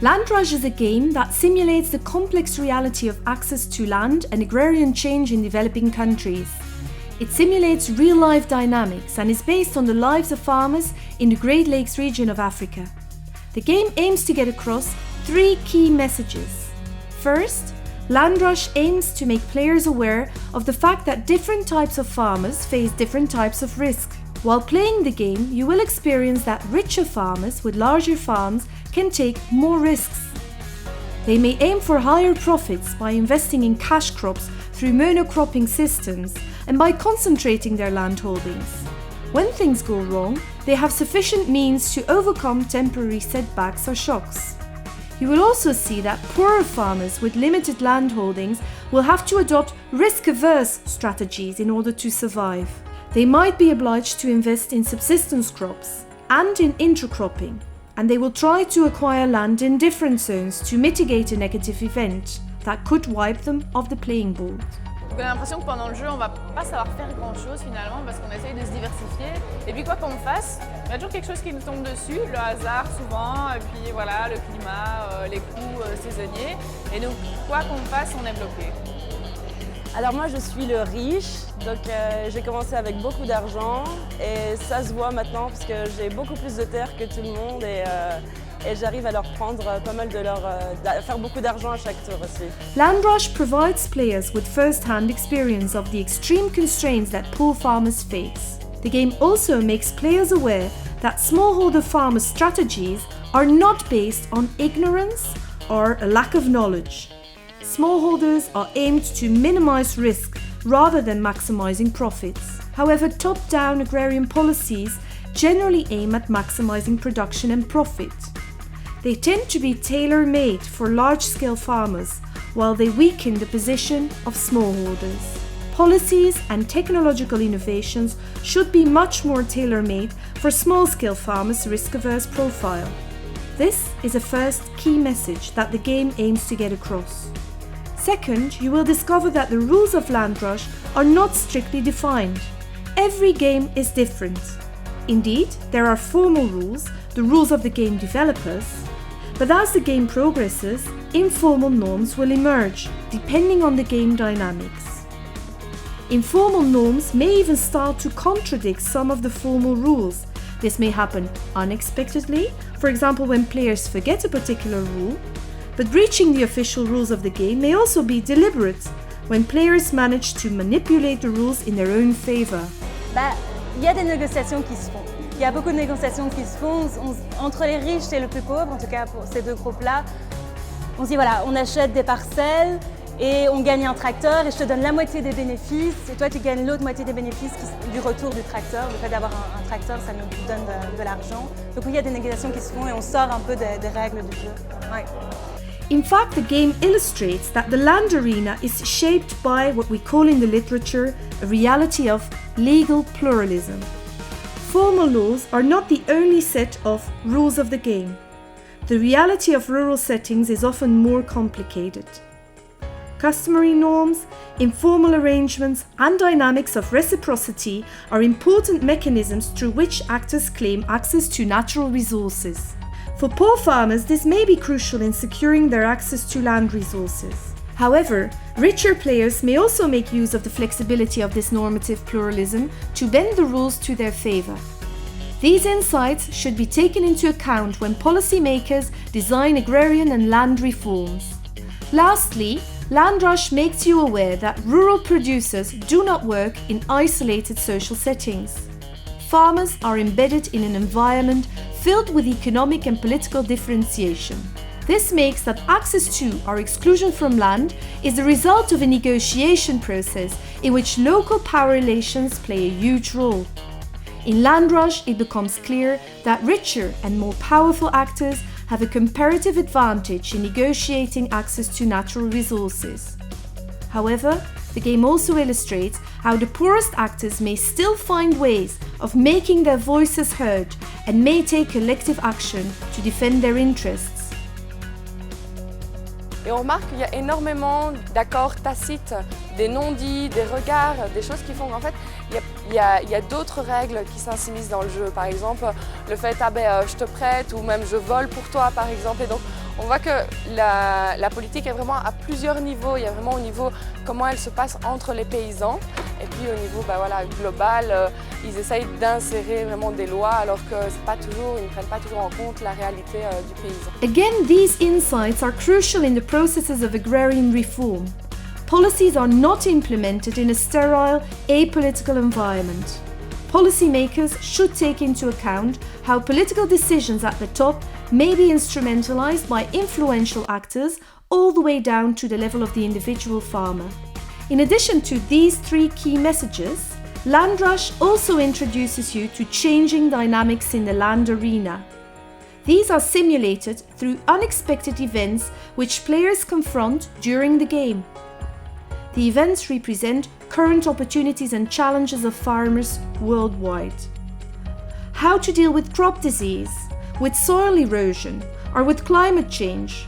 Land Rush is a game that simulates the complex reality of access to land and agrarian change in developing countries. It simulates real-life dynamics and is based on the lives of farmers in the Great Lakes region of Africa. The game aims to get across 3 key messages. First, Land Rush aims to make players aware of the fact that different types of farmers face different types of risk. While playing the game, you will experience that richer farmers with larger farms can take more risks. They may aim for higher profits by investing in cash crops through monocropping systems and by concentrating their land holdings. When things go wrong, they have sufficient means to overcome temporary setbacks or shocks. You will also see that poorer farmers with limited land holdings will have to adopt risk-averse strategies in order to survive. They might be obliged to invest in subsistence crops and in intercropping, and they will try to acquire land in different zones to mitigate a negative event that could wipe them off the playing board. On a l'impression que pendant le jeu, on va pas savoir faire grand-chose finalement parce qu'on essaye de se diversifier. Et puis quoi qu'on fasse, il y a toujours quelque chose qui nous tombe dessus, le hasard souvent, et puis voilà, le climat, les coûts saisonniers. Et donc quoi qu'on fasse, on est bloqué. Alors moi je suis le riche, donc j'ai commencé avec beaucoup d'argent et ça se voit maintenant parce que j'ai beaucoup plus de terres que tout le monde et j'arrive à leur prendre pas mal à faire beaucoup d'argent à chaque tour aussi. Land Rush provides players with first-hand experience of the extreme constraints that poor farmers face. The game also makes players aware that smallholder farmers' strategies are not based on ignorance or a lack of knowledge. Smallholders are aimed to minimize risk rather than maximizing profits. However, top-down agrarian policies generally aim at maximizing production and profit. They tend to be tailor-made for large-scale farmers, while they weaken the position of smallholders. Policies and technological innovations should be much more tailor-made for small-scale farmers' risk-averse profile. This is a first key message that the game aims to get across. Second, you will discover that the rules of Land Rush are not strictly defined. Every game is different. Indeed, there are formal rules, the rules of the game developers, but as the game progresses, informal norms will emerge, depending on the game dynamics. Informal norms may even start to contradict some of the formal rules. This may happen unexpectedly, for example when players forget a particular rule, but breaching the official rules of the game may also be deliberate, when players manage to manipulate the rules in their own favor. Il y a des négociations qui se font. Il y a beaucoup de négociations qui se font entre les riches et les plus pauvres, en tout cas pour ces deux groupes-là. On se dit voilà, on achète des parcelles et on gagne un tracteur et je te donne la moitié des bénéfices et toi tu gagnes l'autre moitié des bénéfices du retour du tracteur. Le fait d'avoir un tracteur, ça nous donne de l'argent. Donc oui, il y a des négociations qui se font et on sort un peu des règles du jeu. Ouais. In fact, the game illustrates that the land arena is shaped by what we call in the literature a reality of legal pluralism. Formal laws are not the only set of rules of the game. The reality of rural settings is often more complicated. Customary norms, informal arrangements, and dynamics of reciprocity are important mechanisms through which actors claim access to natural resources. For poor farmers, this may be crucial in securing their access to land resources. However, richer players may also make use of the flexibility of this normative pluralism to bend the rules to their favor. These insights should be taken into account when policymakers design agrarian and land reforms. Lastly, Land Rush makes you aware that rural producers do not work in isolated social settings. Farmers are embedded in an environment filled with economic and political differentiation. This makes that access to or exclusion from land is the result of a negotiation process in which local power relations play a huge role. In Land Rush, it becomes clear that richer and more powerful actors have a comparative advantage in negotiating access to natural resources. However, the game also illustrates how the poorest actors may still find ways of making their voices heard and may take collective action to defend their interests. Et on remarque qu'il y a énormément d'accords tacites, des non-dits, des regards, des choses qui font qu'en fait, il il y a d'autres règles qui s'immiscent dans le jeu. Par exemple, le fait je te prête ou même je vole pour toi par exemple. Et donc on voit que la politique est vraiment à plusieurs niveaux. Il y a vraiment au niveau comment elle se passe entre les paysans et puis au niveau global, ils essayent d'insérer vraiment des lois alors que ils ne prennent pas toujours en compte la réalité du paysan. Again, these insights are crucial in the processes of agrarian reform. Policies are not implemented in a sterile, apolitical environment. Policymakers should take into account how political decisions at the top may be instrumentalized by influential actors all the way down to the level of the individual farmer. In addition to these three key messages, Landrush also introduces you to changing dynamics in the land arena. These are simulated through unexpected events which players confront during the game. The events represent current opportunities and challenges of farmers worldwide. How to deal with crop disease, with soil erosion, or with climate change?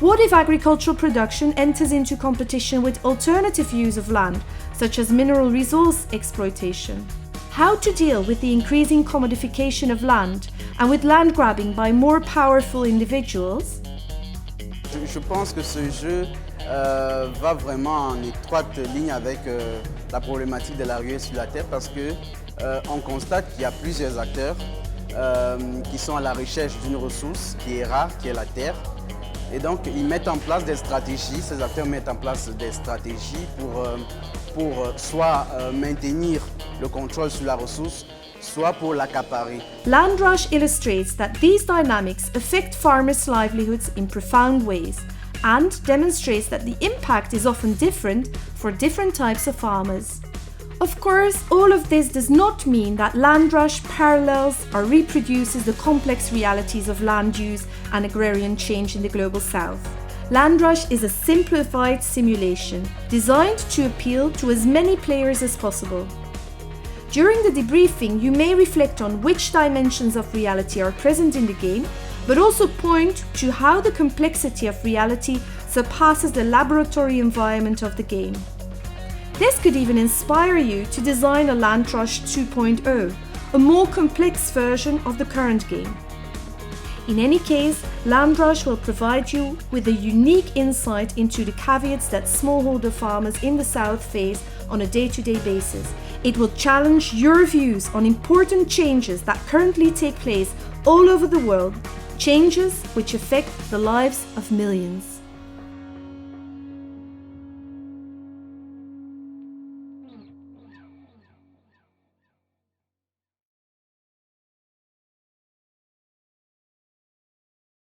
What if agricultural production enters into competition with alternative use of land, such as mineral resource exploitation? How to deal with the increasing commodification of land and with land grabbing by more powerful individuals? Je pense que ce jeu va vraiment en étroite ligne avec la problématique de la ruée sur la terre parce que on constate qu'il y a plusieurs acteurs qui sont à la recherche d'une ressource qui est rare, qui est la terre. Et donc ils mettent en place des stratégies, ces acteurs mettent en place des stratégies pour soit maintenir le contrôle sur la ressource, soit pour l'accaparer. Landrush illustrates that these dynamics affect farmers' livelihoods in profound ways and demonstrates that the impact is often different for different types of farmers. Of course, all of this does not mean that Landrush parallels or reproduces the complex realities of land use and agrarian change in the global south. Landrush is a simplified simulation designed to appeal to as many players as possible. During the debriefing, you may reflect on which dimensions of reality are present in the game, but also point to how the complexity of reality surpasses the laboratory environment of the game. This could even inspire you to design a Landrush 2.0, a more complex version of the current game. In any case, Landrush will provide you with a unique insight into the caveats that smallholder farmers in the South face on a day-to-day basis. It will challenge your views on important changes that currently take place all over the world, changes which affect the lives of millions.